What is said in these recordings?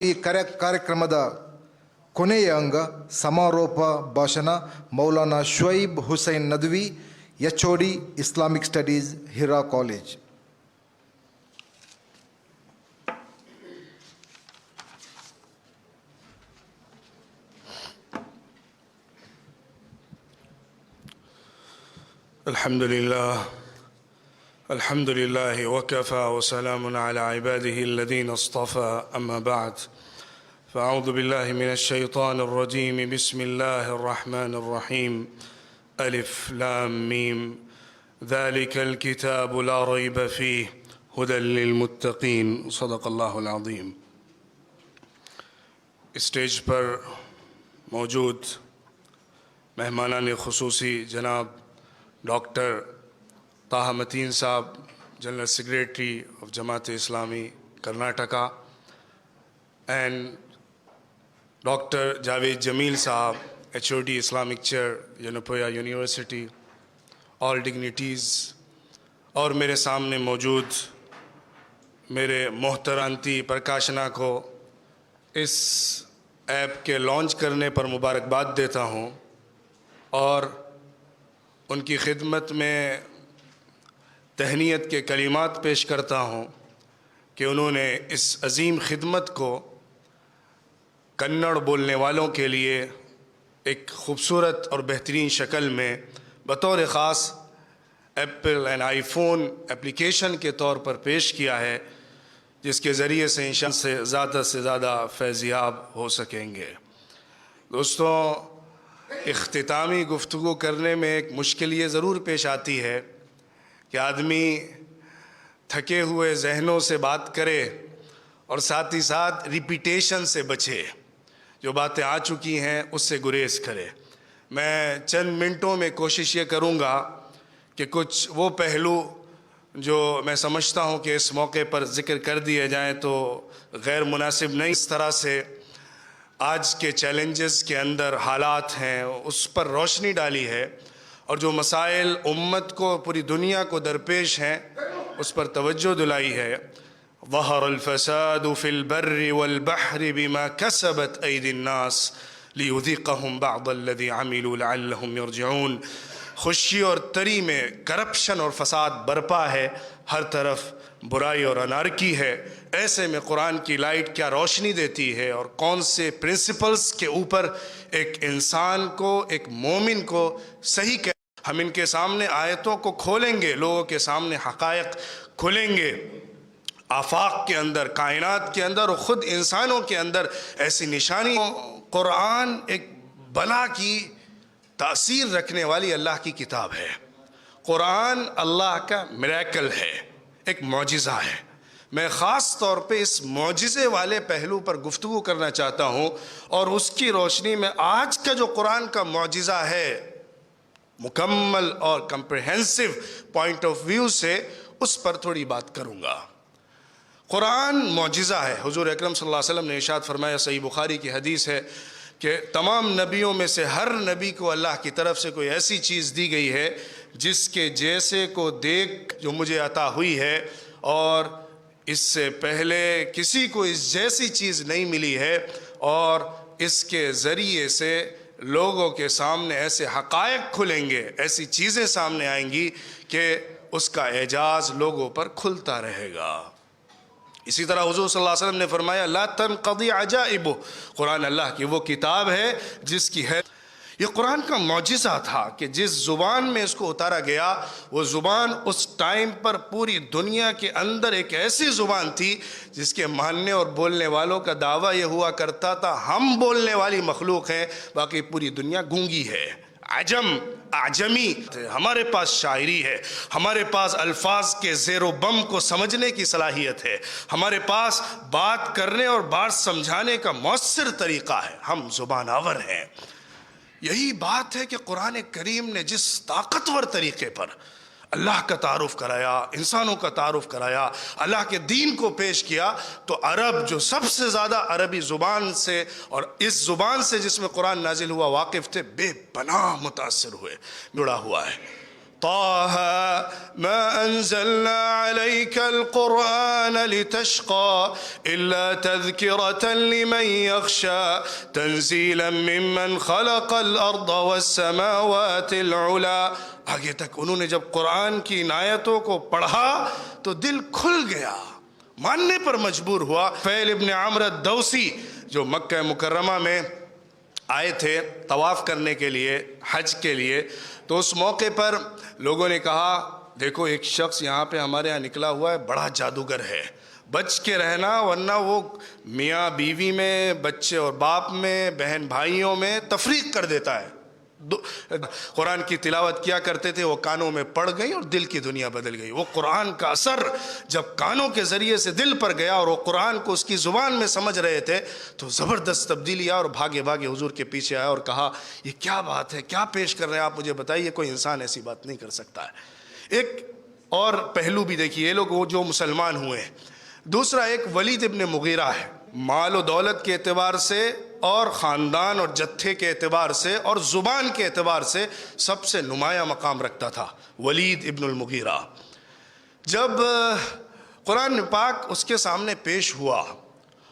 ಈ ಕಾರ್ಯಕ್ರಮದ ಕೊನೆಯ ಅಂಗ ಸಮಾರೋಪ ಭಾಷಣ Maulana Shuaib Hussain Nadvi, HOD Islamic studies, Hira college. الحمد لله وكفى وسلام على عباده الذين اصطفى أما بعد فأعوذ بالله من الشيطان الرجيم بسم الله الرحمن الرحيم ألف لام ميم ذلك الكتاب لا ريب فيه هدى للمتقين صدق الله العظيم. اسٹیج پر موجود مہمانان خصوصی جناب ڈاکٹر طاہا متین صاحب، general secretary of Jamaat Islami Karnataka, and doctor Javed جمیل صاحب، HOD اسلامک چیئر یونپویا یونیورسٹی، آل ڈگنیٹیز، اور میرے سامنے موجود میرے محترانتی پرکاشنا کو اس ایپ کے لانچ کرنے پر مبارکباد دیتا ہوں، اور ان کی خدمت میں تہنیت کے کلمات پیش کرتا ہوں کہ انہوں نے اس عظیم خدمت کو کنڑ بولنے والوں کے لیے ایک خوبصورت اور بہترین شکل میں بطور خاص apple and I phone application کے طور پر پیش کیا ہے، جس کے ذریعے سے انشاءاللہ سے زیادہ فیضیاب ہو سکیں گے. دوستوں، اختتامی گفتگو کرنے میں ایک مشکل یہ ضرور پیش آتی ہے کہ آدمی تھکے ہوئے ذہنوں سے بات کرے اور ساتھ ہی ساتھ ریپیٹیشن سے بچے، جو باتیں آ چکی ہیں اس سے گریز کرے. میں چند منٹوں میں کوشش یہ کروں گا کہ کچھ وہ پہلو جو میں سمجھتا ہوں کہ اس موقع پر ذکر کر دیے جائیں تو غیر مناسب نہیں. اس طرح سے آج کے چیلنجز کے اندر حالات ہیں اس پر روشنی ڈالی ہے، اور جو مسائل امت کو، پوری دنیا کو درپیش ہیں اس پر توجہ دلائی ہے. ظہر الفساد فی البر والبحر بما کسبت ایدی الناس لیذیقہم بعض الذی عملوا لعلہم یرجعون. خشکی اور تری میں کرپشن اور فساد برپا ہے، ہر طرف برائی اور انارکی ہے. ایسے میں قرآن کی لائٹ کیا روشنی دیتی ہے، اور کون سے پرنسپلز کے اوپر ایک انسان کو، ایک مومن کو صحیح کہ ہم ان کے سامنے آیتوں کو کھولیں گے، لوگوں کے سامنے حقائق کھولیں گے، آفاق کے اندر، کائنات کے اندر اور خود انسانوں کے اندر ایسی نشانی. قرآن ایک بلا کی تاثیر رکھنے والی اللہ کی کتاب ہے. قرآن اللہ کا میریکل ہے، ایک معجزہ ہے. میں خاص طور پہ اس معجزے والے پہلو پر گفتگو کرنا چاہتا ہوں، اور اس کی روشنی میں آج کا جو قرآن کا معجزہ ہے، مکمل اور کمپریہنسو پوائنٹ آف ویو سے اس پر تھوڑی بات کروں گا. قرآن معجزہ ہے. حضور اکرم صلی اللہ علیہ وسلم نے ارشاد فرمایا، صحیح بخاری کی حدیث ہے، کہ تمام نبیوں میں سے ہر نبی کو اللہ کی طرف سے کوئی ایسی چیز دی گئی ہے جس کے جیسے کو دیکھ جو مجھے عطا ہوئی ہے، اور اس سے پہلے کسی کو اس جیسی چیز نہیں ملی ہے، اور اس کے ذریعے سے لوگوں کے سامنے ایسے حقائق کھلیں گے، ایسی چیزیں سامنے آئیں گی کہ اس کا اعجاز لوگوں پر کھلتا رہے گا. اسی طرح حضور صلی اللہ علیہ وسلم نے فرمایا، لا تنقضی عجائبہ، قرآن اللہ کی وہ کتاب ہے جس کی ہے. یہ قرآن کا معجزہ تھا کہ جس زبان میں اس کو اتارا گیا، وہ زبان اس ٹائم پر پوری دنیا کے اندر ایک ایسی زبان تھی جس کے ماننے اور بولنے والوں کا دعویٰ یہ ہوا کرتا تھا، ہم بولنے والی مخلوق ہیں، باقی پوری دنیا گونگی ہے. اعجمی. ہمارے پاس شاعری ہے، ہمارے پاس الفاظ کے زیر و بم کو سمجھنے کی صلاحیت ہے، ہمارے پاس بات کرنے اور بات سمجھانے کا مؤثر طریقہ ہے، ہم زبان آور ہیں. یہی بات ہے کہ قرآن کریم نے جس طاقتور طریقے پر اللہ کا تعارف کرایا، انسانوں کا تعارف کرایا، اللہ کے دین کو پیش کیا، تو عرب جو سب سے زیادہ عربی زبان سے اور اس زبان سے جس میں قرآن نازل ہوا واقف تھے، بے پناہ متاثر ہوئے. جڑا ہوا ہے طه ما أنزلنا عليك القرآن لتشقى إلا تذكرة لمن يخشى تنزيلا ممن خلق الأرض والسماوات العلا. آگے تک انہوں نے جب قرآن کی ان آیتوں کو پڑھا تو دل کھل گیا، ماننے پر مجبور ہوا. فیل ابن عمرو الدوسی جو مکہ مکرمہ میں آئے تھے طواف کرنے کے لیے، حج کے لیے، تو اس موقع پر لوگوں نے کہا دیکھو ایک شخص یہاں پہ ہمارے یہاں نکلا ہوا ہے، بڑا جادوگر ہے، بچ کے رہنا ورنہ وہ میاں بیوی میں، بچے اور باپ میں، بہن بھائیوں میں تفریق کر دیتا ہے. قرآن کی تلاوت کیا کرتے تھے، وہ کانوں میں پڑ گئی اور دل کی دنیا بدل گئی. وہ قرآن کا اثر جب کانوں کے ذریعے سے دل پر گیا اور وہ قرآن کو اس کی زبان میں سمجھ رہے تھے تو زبردست تبدیلی آیا اور بھاگے بھاگے حضور کے پیچھے آیا اور کہا یہ کیا بات ہے، کیا پیش کر رہے ہیں آپ، مجھے بتائیے، کوئی انسان ایسی بات نہیں کر سکتا ہے. ایک اور پہلو بھی دیکھیے، یہ لوگ وہ جو مسلمان ہوئے ہیں. دوسرا ایک ولید ابن مغیرہ ہے، مال و دولت کے اعتبار سے اور خاندان اور جتھے کے اعتبار سے اور زبان کے اعتبار سے سب سے نمایاں مقام رکھتا تھا ولید ابن المغیرہ. جب قرآن پاک اس کے سامنے پیش ہوا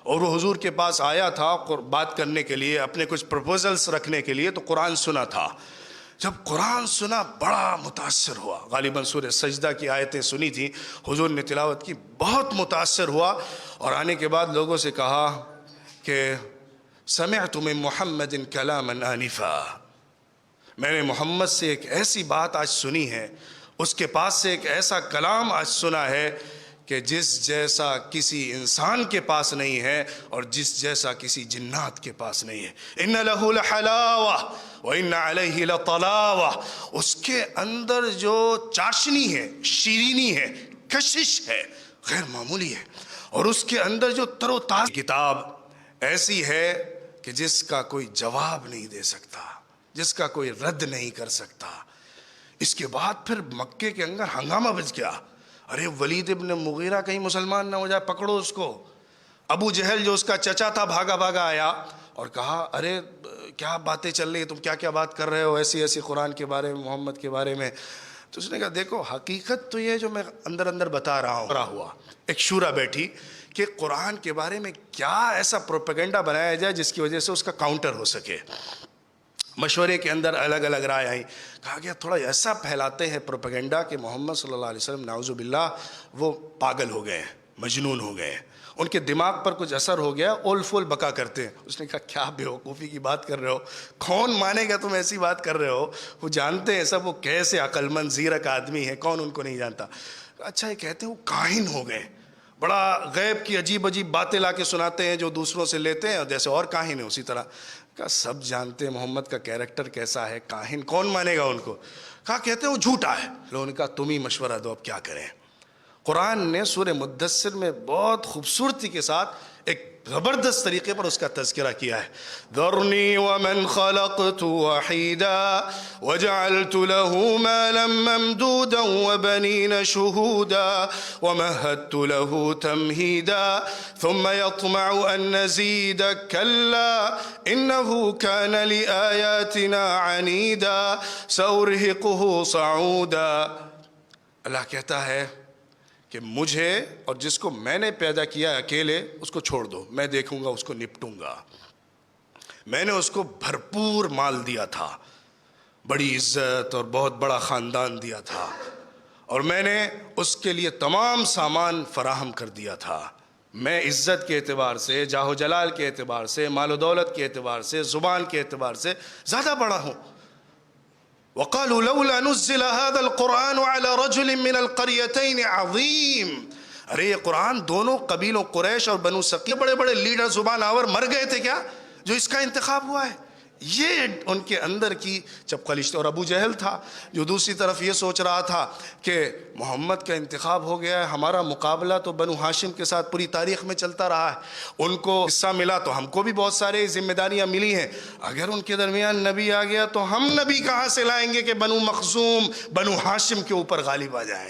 اور وہ حضور کے پاس آیا تھا بات کرنے کے لیے، اپنے کچھ پروپوزلز رکھنے کے لیے، تو قرآن سنا تھا. جب قرآن سنا بڑا متاثر ہوا، غالباً سورہ سجدہ کی آیتیں سنی تھیں، حضور نے تلاوت کی، بہت متاثر ہوا اور آنے کے بعد لوگوں سے کہا کہ سمعت من محمد کلاما آنفا، میں نے محمد سے ایک ایسی بات آج سنی ہے، اس کے پاس سے ایک ایسا کلام آج سنا ہے کہ جس جیسا کسی انسان کے پاس نہیں ہے اور جس جیسا کسی جنات کے پاس نہیں ہے. ان لہ لحلاوہ وان علیہ لطلاوہ، اس کے اندر جو چاشنی ہے، شیرینی ہے، کشش ہے، غیر معمولی ہے، اور اس کے اندر جو تر و تازہ کتاب ایسی ہے کہ جس کا کوئی جواب نہیں دے سکتا، جس کا کوئی رد نہیں کر سکتا. اس کے بعد پھر مکے کے اندر ہنگامہ بچ گیا، ارے ولید ابن مغیرہ کہیں مسلمان نہ ہو جائے، پکڑو اس کو. ابو جہل جو اس کا چچا تھا بھاگا بھاگا آیا اور کہا ارے کیا باتیں چل رہی ہیں، تم کیا کیا بات کر رہے ہو ایسی ایسی قرآن کے بارے میں، محمد کے بارے میں. تو اس نے کہا دیکھو حقیقت تو یہ جو میں اندر اندر بتا رہا ہوں. ہوا ایک شورا بیٹھی کہ قرآن کے بارے میں کیا ایسا پروپیگنڈا بنایا جائے جس کی وجہ سے اس کا کاؤنٹر ہو سکے. مشورے کے اندر الگ الگ رائے آئیں. کہا گیا تھوڑا ایسا پھیلاتے ہیں پروپیگنڈا کہ محمد صلی اللہ علیہ وسلم نعوذ باللہ وہ پاگل ہو گئے، مجنون ہو گئے، ان کے دماغ پر کچھ اثر ہو گیا، اول فول بکا کرتے ہیں. اس نے کہا کیا بیوقوفی کی بات کر رہے ہو، کون مانے گا تم ایسی بات کر رہے ہو، وہ جانتے ہیں سب وہ کیسے عقل مند زیرک آدمی ہے، کون ان کو نہیں جانتا. اچھا یہ کہتے ہیں وہ کاہن ہو گئے، بڑا غیب کی عجیب عجیب باتیں لا کے سناتے ہیں جو دوسروں سے لیتے ہیں، اور جیسے اور کاہن ہے اسی طرح. کہا سب جانتے ہیں محمد کا کیریکٹر کیسا ہے، کاہن کون مانے گا ان کو. کہا کہتے ہیں وہ جھوٹا ہے. لوگوں نے کہا تم ہی مشورہ دو اب کیا کریں. قرآن نے سورہ مدثر میں بہت خوبصورتی کے ساتھ ایک زبردست طریقے پر اس کا تذکرہ کیا ہے. ذرنی ومن خلقت وحیدا وجعلت له مالا ممدودا وبنین شہودا ومہدت له تمہیدا ثم يطمع ان نزید کلا انه كان لآیاتنا عنیدا سأرہقه صعودا. اللہ کہتا ہے کہ مجھے اور جس کو میں نے پیدا کیا اکیلے اس کو چھوڑ دو، میں دیکھوں گا، اس کو نپٹوں گا. میں نے اس کو بھرپور مال دیا تھا، بڑی عزت اور بہت بڑا خاندان دیا تھا، اور میں نے اس کے لیے تمام سامان فراہم کر دیا تھا. میں عزت کے اعتبار سے، جاہ و جلال کے اعتبار سے، مال و دولت کے اعتبار سے، زبان کے اعتبار سے زیادہ بڑا ہوں. وقالوا لولا نزل هذا القرآن على رجل من القريتين عظيم. ارے یہ قرآن دونوں قبیلوں قریش اور بنو ثقیف بڑے بڑے لیڈر زبان آور مر گئے تھے کیا جو اس کا انتخاب ہوا ہے. یہ ان کے اندر کی چپقلش. اور ابو جہل تھا جو دوسری طرف یہ سوچ رہا تھا کہ محمد کا انتخاب ہو گیا ہے، ہمارا مقابلہ تو بنو ہاشم کے ساتھ پوری تاریخ میں چلتا رہا ہے، ان کو حصہ ملا تو ہم کو بھی بہت سارے ذمہ داریاں ملی ہیں، اگر ان کے درمیان نبی آ گیا تو ہم نبی کہاں سے لائیں گے کہ بنو مخزوم بنو ہاشم کے اوپر غالب آ جائیں.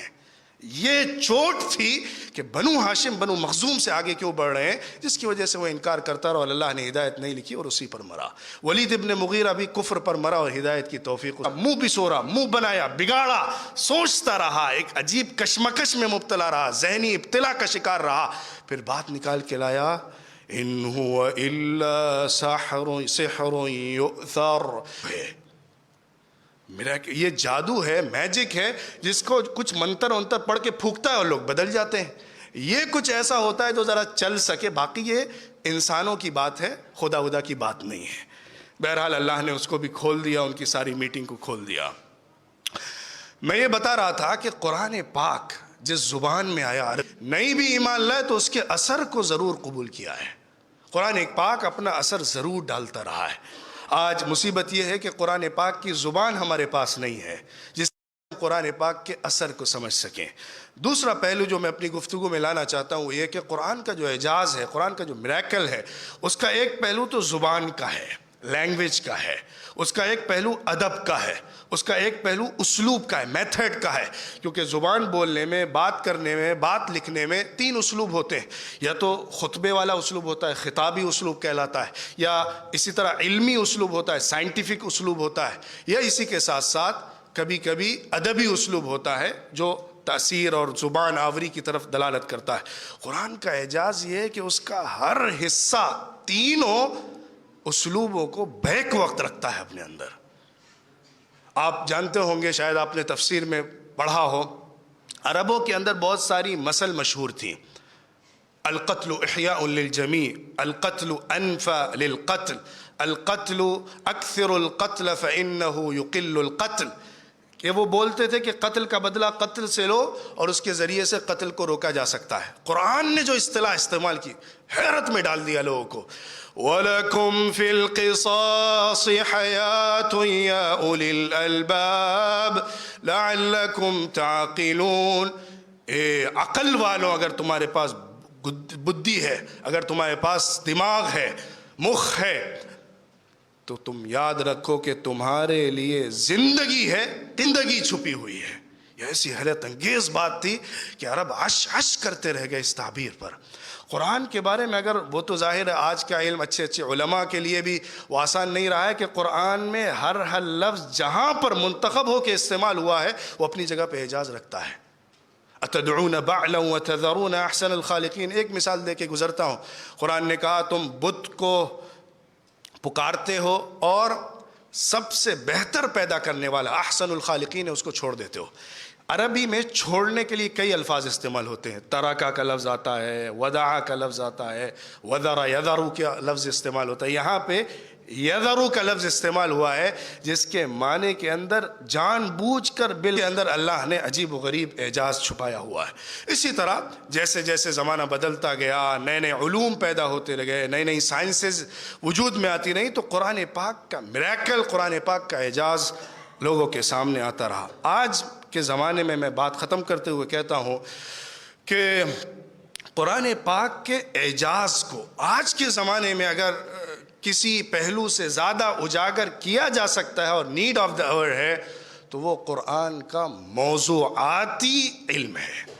یہ چوٹ تھی کہ بنو ہاشم بنو مخزوم سے آگے کیوں بڑھ رہے ہیں، جس کی وجہ سے وہ انکار کرتا رہا اور اللہ نے ہدایت نہیں لکھی اور اسی پر مرا۔ ولید ابن مغیرہ بھی کفر پر مرا اور ہدایت کی توفیق، منہ بسورا، منہ بنایا، بگاڑا، سوچتا رہا، ایک عجیب کشمکش میں مبتلا رہا، ذہنی ابتلا کا شکار رہا، پھر بات نکال کے لایا ان هو الا سحر یؤثر، میرا یہ جادو ہے، میجک ہے، جس کو کچھ منتر ونتر پڑھ کے پھونکتا ہے اور لوگ بدل جاتے ہیں، یہ کچھ ایسا ہوتا ہے جو ذرا چل سکے، باقی یہ انسانوں کی بات ہے، خدا کی بات نہیں ہے۔ بہرحال اللہ نے اس کو بھی کھول دیا، ان کی ساری میٹنگ کو کھول دیا۔ میں یہ بتا رہا تھا کہ قرآن پاک جس زبان میں آیا، نہیں بھی ایمان لائے تو اس کے اثر کو ضرور قبول کیا ہے۔ قرآن پاک اپنا اثر ضرور ڈالتا رہا ہے۔ آج مصیبت یہ ہے کہ قرآن پاک کی زبان ہمارے پاس نہیں ہے جس سے ہم قرآن پاک کے اثر کو سمجھ سکیں۔ دوسرا پہلو جو میں اپنی گفتگو میں لانا چاہتا ہوں وہ یہ کہ قرآن کا جو اعجاز ہے، قرآن کا جو میریکل ہے، اس کا ایک پہلو تو زبان کا ہے، لینگویج کا ہے، اس کا ایک پہلو ادب کا ہے، اس کا ایک پہلو اسلوب کا ہے، میتھڈ کا ہے، کیونکہ زبان بولنے میں، بات کرنے میں، بات لکھنے میں 3 اسلوب ہوتے ہیں، یا تو خطبے والا اسلوب ہوتا ہے، خطابی اسلوب کہلاتا ہے، یا اسی طرح علمی اسلوب ہوتا ہے، سائنٹیفک اسلوب ہوتا ہے، یا اسی کے ساتھ ساتھ کبھی کبھی ادبی اسلوب ہوتا ہے جو تاثیر اور زبان آوری کی طرف دلالت کرتا ہے۔ قرآن کا اعجاز یہ ہے کہ اس کا ہر حصہ تینوں اسلوبوں کو بیک وقت رکھتا ہے اپنے اندر۔ آپ جانتے ہوں گے، شاید آپ نے تفسیر میں پڑھا ہو، عربوں کے اندر بہت ساری مثل مشہور تھیں، القتل احیاء للجمیع، القتل انفى للقتل، القتل اکثر القتل فانه يقل القتل، کہ وہ بولتے تھے کہ قتل کا بدلہ قتل سے لو اور اس کے ذریعے سے قتل کو روکا جا سکتا ہے۔ قرآن نے جو اصطلاح استعمال کی، حیرت میں ڈال دیا لوگوں کو۔ وَلَكُمْ فِي الْقِصَاصِ حَيَاةٌ يَا أُولِي الْأَلْبَابِ لَعَلَّكُمْ تَعْقِلُونَ، عقل والوں، اگر تمہارے پاس بدھی ہے، اگر تمہارے پاس دماغ ہے، مخ ہے، تو تم یاد رکھو کہ تمہارے لیے زندگی ہے، زندگی چھپی ہوئی ہے۔ یہ ایسی حیرت انگیز بات تھی کہ عرب عش عش کرتے رہ گئے اس تعبیر پر۔ قرآن کے بارے میں اگر وہ تو ظاہر ہے آج کا علم اچھے علماء کے لیے بھی وہ آسان نہیں رہا ہے کہ قرآن میں ہر لفظ جہاں پر منتخب ہو کے استعمال ہوا ہے وہ اپنی جگہ پہ اعجاز رکھتا ہے۔ اتدعون بعلا وتذرون احسن الخالقین، ایک مثال دے کے گزرتا ہوں۔ قرآن نے کہا تم بت کو پکارتے ہو اور سب سے بہتر پیدا کرنے والا احسن الخالقین ہے اس کو چھوڑ دیتے ہو۔ عربی میں چھوڑنے کے لیے کئی الفاظ استعمال ہوتے ہیں، ترکا کا لفظ آتا ہے، ودع کا لفظ آتا ہے، وذر یذر کا لفظ استعمال ہوتا ہے۔ یہاں پہ یذرو کا لفظ استعمال ہوا ہے جس کے معنی کے اندر جان بوجھ کر بل کے اندر اللہ نے عجیب و غریب اعجاز چھپایا ہوا ہے۔ اسی طرح جیسے جیسے زمانہ بدلتا گیا، نئے نئے علوم پیدا ہوتے لگے، نئی نئی سائنسز وجود میں آتی رہیں، تو قرآن پاک کا میریکل، قرآن پاک کا اعجاز لوگوں کے سامنے آتا رہا۔ آج کے زمانے میں بات ختم کرتے ہوئے کہتا ہوں کہ قرآن پاک کے اعجاز کو آج کے زمانے میں اگر کسی پہلو سے زیادہ اجاگر کیا جا سکتا ہے اور نیڈ آف دا آور ہے تو وہ قرآن کا موضوعاتی علم ہے۔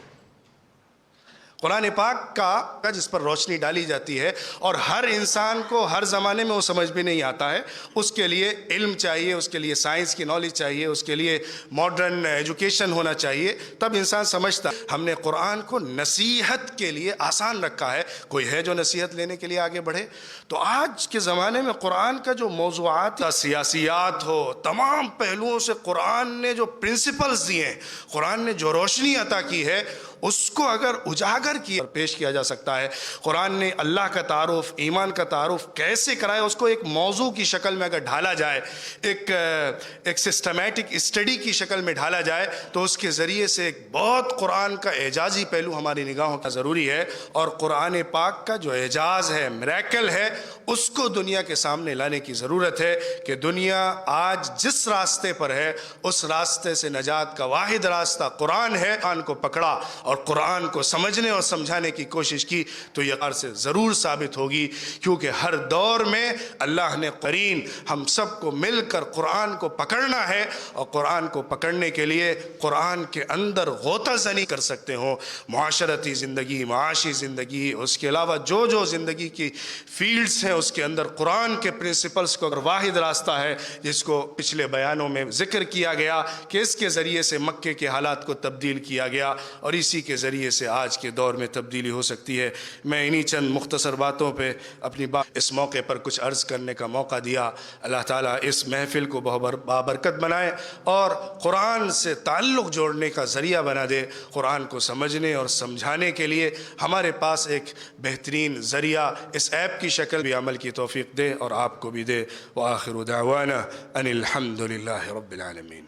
قرآن پاک کا جس پر روشنی ڈالی جاتی ہے اور ہر انسان کو ہر زمانے میں وہ سمجھ بھی نہیں آتا ہے، اس کے لیے علم چاہیے، اس کے لیے سائنس کی نالج چاہیے، اس کے لیے ماڈرن ایجوکیشن ہونا چاہیے، تب انسان سمجھتا ہے۔ ہم نے قرآن کو نصیحت کے لیے آسان رکھا ہے، کوئی ہے جو نصیحت لینے کے لیے آگے بڑھے؟ تو آج کے زمانے میں قرآن کا جو موضوعات، سیاسیات ہو، تمام پہلوؤں سے قرآن نے جو پرنسپلز دیے ہیں، قرآن نے جو روشنی عطا کی ہے، اس کو اگر اجاگر کیا اور پیش کیا جا سکتا ہے۔ قرآن نے اللہ کا تعارف، ایمان کا تعارف کیسے کرائے، اس کو ایک موضوع کی شکل میں اگر ڈھالا جائے، ایک سسٹمیٹک اسٹڈی کی شکل میں ڈھالا جائے تو اس کے ذریعے سے ایک بہت قرآن کا اعجازی پہلو ہماری نگاہوں کا ضروری ہے، اور قرآن پاک کا جو اعجاز ہے، میریکل ہے، اس کو دنیا کے سامنے لانے کی ضرورت ہے کہ دنیا آج جس راستے پر ہے اس راستے سے نجات کا واحد راستہ قرآن ہے۔ قرآن کو پکڑا اور قرآن کو سمجھنے اور سمجھانے کی کوشش کی تو یہ قرآن سے ضرور ثابت ہوگی، کیونکہ ہر دور میں اللہ نے قرین ہم سب کو مل کر قرآن کو پکڑنا ہے، اور قرآن کو پکڑنے کے لیے قرآن کے اندر غوطہ زنی کر سکتے ہوں، معاشرتی زندگی، معاشی زندگی، اس کے علاوہ جو زندگی کی فیلڈز ہیں اس کے اندر قرآن کے پرنسپلز کو اگر واحد راستہ ہے جس کو پچھلے بیانوں میں ذکر کیا گیا کہ اس کے ذریعے سے مکے کے حالات کو تبدیل کیا گیا اور اسی کے ذریعے سے آج کے دور میں تبدیلی ہو سکتی ہے۔ میں انہی چند مختصر باتوں پہ اپنی بات اس موقع پر کچھ عرض کرنے کا موقع دیا۔ اللہ تعالیٰ اس محفل کو بابرکت بنائے اور قرآن سے تعلق جوڑنے کا ذریعہ بنا دے، قرآن کو سمجھنے اور سمجھانے کے لیے ہمارے پاس ایک بہترین ذریعہ اس ایپ کی شکل بھی عمل کی توفیق دے اور آپ کو بھی دے۔ وآخر دعوانا ان الحمد للہ رب العالمین۔